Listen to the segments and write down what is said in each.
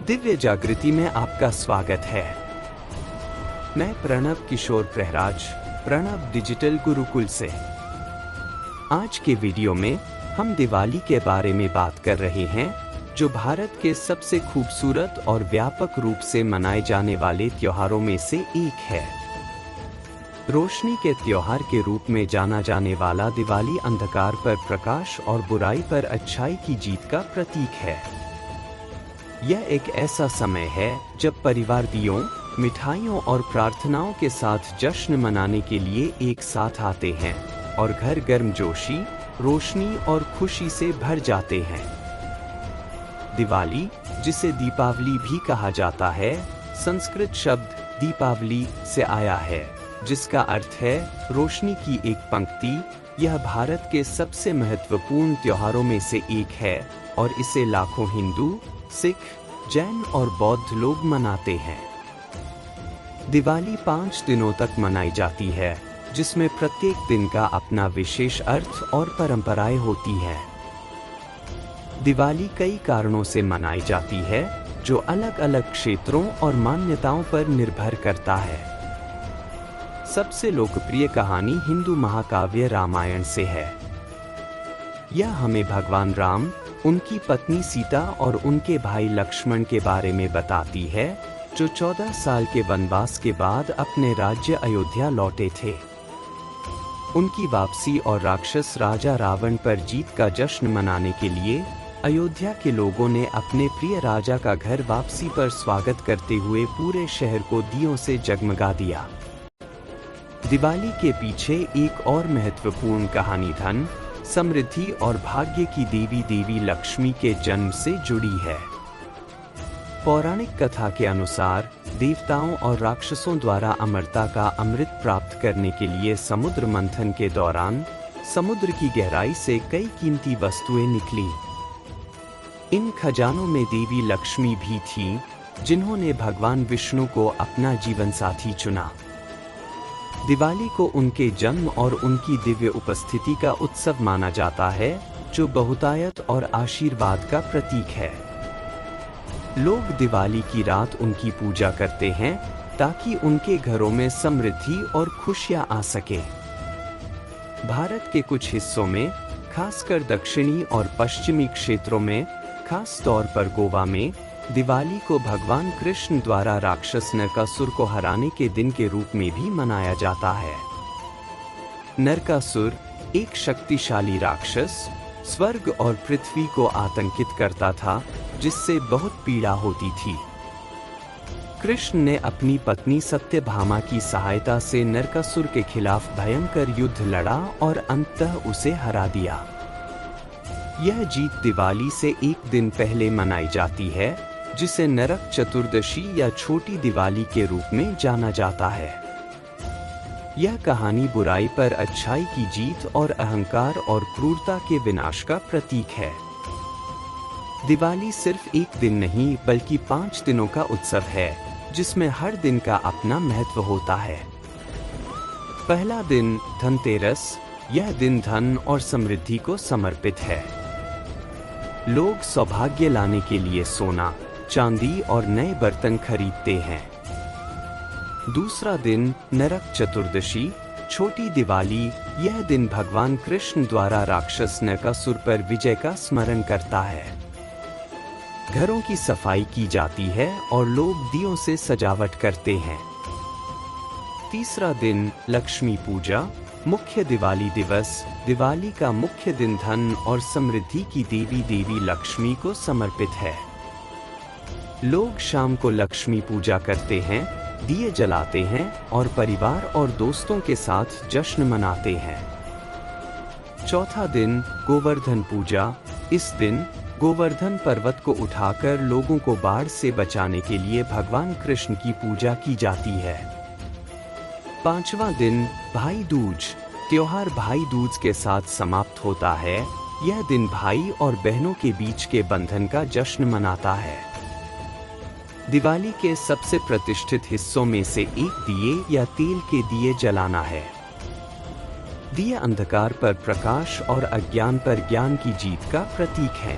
दिव्य जागृति में आपका स्वागत है। मैं प्रणव किशोर प्रहराज, प्रणव डिजिटल गुरुकुल से। आज के वीडियो में हम दिवाली के बारे में बात कर रहे हैं, जो भारत के सबसे खूबसूरत और व्यापक रूप से मनाए जाने वाले त्योहारों में से एक है। रोशनी के त्योहार के रूप में जाना जाने वाला दिवाली अंधकार पर प्रकाश और बुराई पर अच्छाई की जीत का प्रतीक है। यह एक ऐसा समय है जब परिवार दियों, मिठाइयों और प्रार्थनाओं के साथ जश्न मनाने के लिए एक साथ आते हैं और घर गर्मजोशी, रोशनी और खुशी से भर जाते हैं। दिवाली, जिसे दीपावली भी कहा जाता है, संस्कृत शब्द दीपावली से आया है, जिसका अर्थ है रोशनी की एक पंक्ति। यह भारत के सबसे महत्वपूर्ण त्योहारों में से एक है और इसे लाखों हिंदू, सिख, जैन और बौद्ध लोग मनाते हैं। दिवाली 5 दिनों तक मनाई जाती है, जिसमें प्रत्येक दिन का अपना विशेष अर्थ और परंपराएं होती हैं। दिवाली कई कारणों से मनाई जाती है, जो अलग अलग क्षेत्रों और मान्यताओं पर निर्भर करता है। सबसे लोकप्रिय कहानी हिंदू महाकाव्य रामायण से है। यह हमें भगवान राम, उनकी पत्नी सीता और उनके भाई लक्ष्मण के बारे में बताती है, जो 14 साल के वनवास के बाद अपने राज्य अयोध्या लौटे थे। उनकी वापसी और राक्षस राजा रावण पर जीत का जश्न मनाने के लिए अयोध्या के लोगों ने अपने प्रिय राजा का घर वापसी पर स्वागत करते हुए पूरे शहर को दियों से जगमगा दिया। दिवाली के पीछे एक और महत्वपूर्ण कहानी धन, समृद्धि और भाग्य की देवी लक्ष्मी के जन्म से जुड़ी है। पौराणिक कथा के अनुसार देवताओं और राक्षसों द्वारा अमरता का अमृत प्राप्त करने के लिए समुद्र मंथन के दौरान समुद्र की गहराई से कई कीमती वस्तुएं निकली। इन खजानों में देवी लक्ष्मी भी थीं, जिन्होंने भगवान विष्णु को अपना जीवन साथी चुना। दिवाली को उनके जन्म और उनकी दिव्य उपस्थिति का उत्सव माना जाता है, जो बहुतायत और आशीर्वाद का प्रतीक है। लोग दिवाली की रात उनकी पूजा करते हैं ताकि उनके घरों में समृद्धि और खुशियां आ सके। भारत के कुछ हिस्सों में, खासकर दक्षिणी और पश्चिमी क्षेत्रों में, खास तौर पर गोवा में, दिवाली को भगवान कृष्ण द्वारा राक्षस नरकासुर को हराने के दिन के रूप में भी मनाया जाता है। नरकासुर एक शक्तिशाली राक्षस स्वर्ग और पृथ्वी को आतंकित करता था, जिससे बहुत पीड़ा होती थी। कृष्ण ने अपनी पत्नी सत्यभामा की सहायता से नरकासुर के खिलाफ भयंकर युद्ध लड़ा और अंततः उसे हरा दिया। यह जीत दिवाली से एक दिन पहले मनाई जाती है, जिसे नरक चतुर्दशी या छोटी दिवाली के रूप में जाना जाता है। यह कहानी बुराई पर अच्छाई की जीत और अहंकार और क्रूरता के विनाश का प्रतीक है। दिवाली सिर्फ एक दिन नहीं बल्कि 5 दिनों का उत्सव है, जिसमें हर दिन का अपना महत्व होता है। पहला दिन धनतेरस, यह दिन धन और समृद्धि को समर्पित है। लोग सौभाग्य लाने के लिए सोना, चांदी और नए बर्तन खरीदते हैं। दूसरा दिन नरक चतुर्दशी, छोटी दिवाली, यह दिन भगवान कृष्ण द्वारा राक्षस नरकासुर पर विजय का स्मरण करता है। घरों की सफाई की जाती है और लोग दियों से सजावट करते हैं। तीसरा दिन लक्ष्मी पूजा, मुख्य दिवाली दिवस, दिवाली का मुख्य दिन धन और समृद्धि की देवी लक्ष्मी को समर्पित है। लोग शाम को लक्ष्मी पूजा करते हैं, दिए जलाते हैं और परिवार और दोस्तों के साथ जश्न मनाते हैं। चौथा दिन गोवर्धन पूजा, इस दिन गोवर्धन पर्वत को उठाकर लोगों को बाढ़ से बचाने के लिए भगवान कृष्ण की पूजा की जाती है। पांचवा दिन भाई दूज, त्योहार भाई दूज के साथ समाप्त होता है। यह दिन भाई और बहनों के बीच के बंधन का जश्न मनाता है। दिवाली के सबसे प्रतिष्ठित हिस्सों में से एक दिए या तेल के दिए जलाना है। दिए अंधकार पर प्रकाश और अज्ञान पर ज्ञान की जीत का प्रतीक है।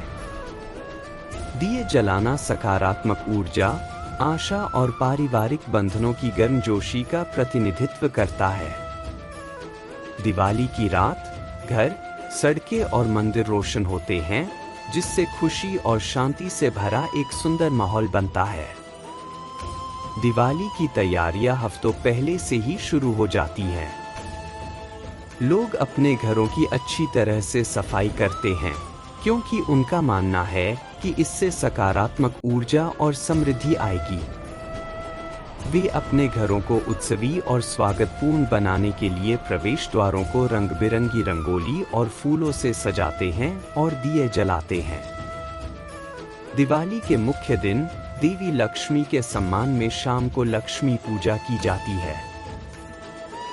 दिए जलाना सकारात्मक ऊर्जा, आशा और पारिवारिक बंधनों की गर्मजोशी का प्रतिनिधित्व करता है। दिवाली की रात घर, सड़कें और मंदिर रोशन होते हैं, जिससे खुशी और शांति से भरा एक सुंदर माहौल बनता है। दिवाली की तैयारियां हफ्तों पहले से ही शुरू हो जाती हैं। लोग अपने घरों की अच्छी तरह से सफाई करते हैं, क्योंकि उनका मानना है कि इससे सकारात्मक ऊर्जा और समृद्धि आएगी। वे अपने घरों को उत्सवी और स्वागतपूर्ण बनाने के लिए प्रवेश द्वारों को रंग बिरंगी रंगोली और फूलों से सजाते हैं और दिए जलाते हैं। दिवाली के मुख्य दिन देवी लक्ष्मी के सम्मान में शाम को लक्ष्मी पूजा की जाती है।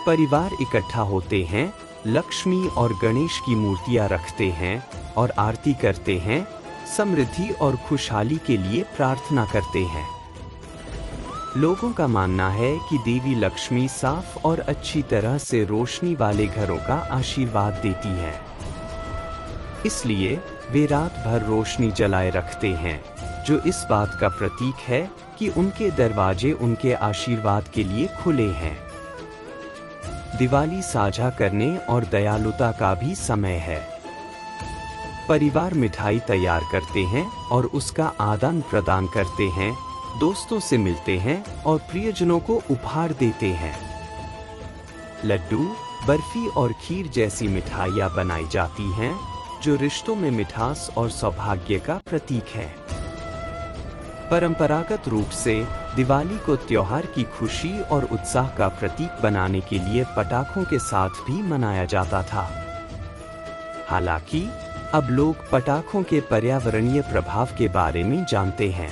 परिवार इकट्ठा होते हैं, लक्ष्मी और गणेश की मूर्तियां रखते हैं और आरती करते हैं, समृद्धि और खुशहाली के लिए प्रार्थना करते हैं। लोगों का मानना है कि देवी लक्ष्मी साफ और अच्छी तरह से रोशनी वाले घरों का आशीर्वाद देती है। इसलिए वे रात भर रोशनी जलाए रखते हैं, जो इस बात का प्रतीक है कि उनके दरवाजे उनके आशीर्वाद के लिए खुले हैं। दिवाली साझा करने और दयालुता का भी समय है। परिवार मिठाई तैयार करते हैं और उसका आदान प्रदान करते हैं, दोस्तों से मिलते हैं और प्रियजनों को उपहार देते हैं। लड्डू, बर्फी और खीर जैसी मिठाइयाँ बनाई जाती हैं, जो रिश्तों में मिठास और सौभाग्य का प्रतीक है। परंपरागत रूप से दिवाली को त्योहार की खुशी और उत्साह का प्रतीक बनाने के लिए पटाखों के साथ भी मनाया जाता था। हालांकि अब लोग पटाखों के पर्यावरणीय प्रभाव के बारे में जानते हैं।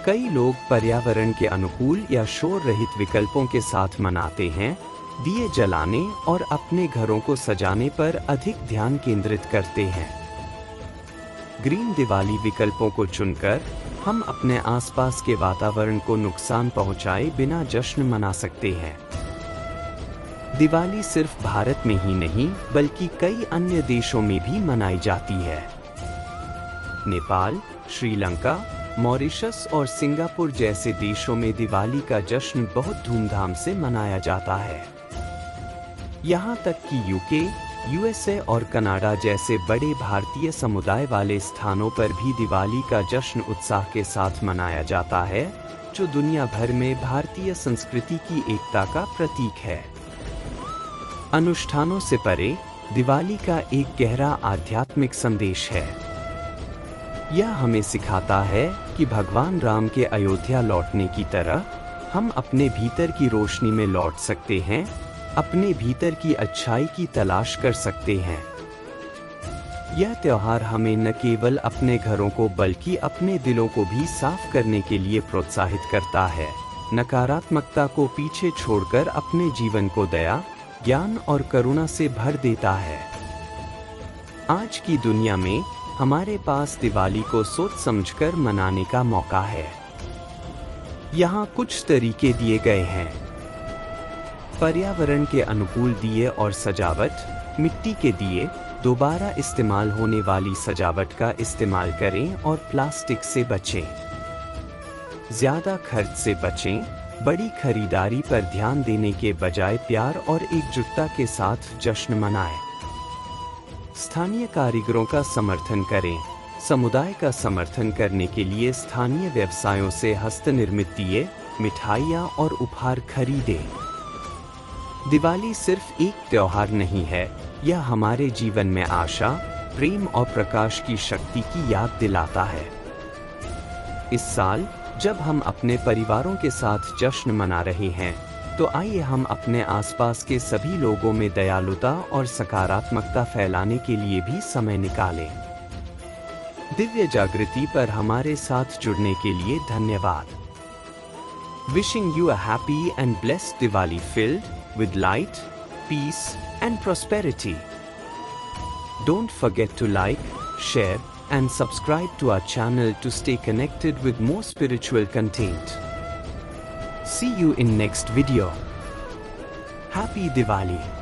कई लोग पर्यावरण के अनुकूल या शोर रहित विकल्पों के साथ मनाते हैं, दिए जलाने और अपने घरों को सजाने पर अधिक ध्यान केंद्रित करते हैं। ग्रीन दिवाली विकल्पों को चुनकर हम अपने आसपास के वातावरण को नुकसान पहुंचाए बिना जश्न मना सकते हैं। दिवाली सिर्फ भारत में ही नहीं, बल्कि कई अन्य देशों में भी मनाई जाती है। नेपाल, श्रीलंका, मॉरिशस और सिंगापुर जैसे देशों में दिवाली का जश्न बहुत धूमधाम से मनाया जाता है। यहाँ तक कि यूके, यूएसए और कनाडा जैसे बड़े भारतीय समुदाय वाले स्थानों पर भी दिवाली का जश्न उत्साह के साथ मनाया जाता है, जो दुनिया भर में भारतीय संस्कृति की एकता का प्रतीक है। अनुष्ठानों से परे दिवाली का एक गहरा आध्यात्मिक संदेश है। यह हमें सिखाता है कि भगवान राम के अयोध्या लौटने की तरह हम अपने भीतर की रोशनी में लौट सकते हैं, अपने भीतर की अच्छाई की तलाश कर सकते हैं। यह त्योहार हमें न केवल अपने घरों को बल्कि अपने दिलों को भी साफ करने के लिए प्रोत्साहित करता है, नकारात्मकता को पीछे छोड़कर अपने जीवन को दया, ज्ञान और करुणा से भर देता है। आज की दुनिया में हमारे पास दिवाली को सोच समझकर मनाने का मौका है। यहाँ कुछ तरीके दिए गए हैं। पर्यावरण के अनुकूल दिए और सजावट। मिट्टी के दिए, दोबारा इस्तेमाल होने वाली सजावट का इस्तेमाल करें और प्लास्टिक से बचें। ज्यादा खर्च से बचें, बड़ी खरीदारी पर ध्यान देने के बजाय प्यार और एकजुटता के साथ जश्न मनाएं। स्थानीय कारीगरों का समर्थन करें। समुदाय का समर्थन करने के लिए स्थानीय व्यवसायों से हस्तनिर्मित दिए, मिठाइयाँ और उपहार खरीदें। दिवाली सिर्फ एक त्योहार नहीं है, यह हमारे जीवन में आशा, प्रेम और प्रकाश की शक्ति की याद दिलाता है। इस साल जब हम अपने परिवारों के साथ जश्न मना रहे हैं, तो आइए हम अपने आसपास के सभी लोगों में दयालुता और सकारात्मकता फैलाने के लिए भी समय निकालें। दिव्य जागृति पर हमारे साथ जुड़ने के लिए धन्यवाद। Wishing you a happy and blessed Diwali filled with light, peace and prosperity. Don't forget to like, share and subscribe to our channel to stay connected with more spiritual content. See you in next video. Happy Diwali!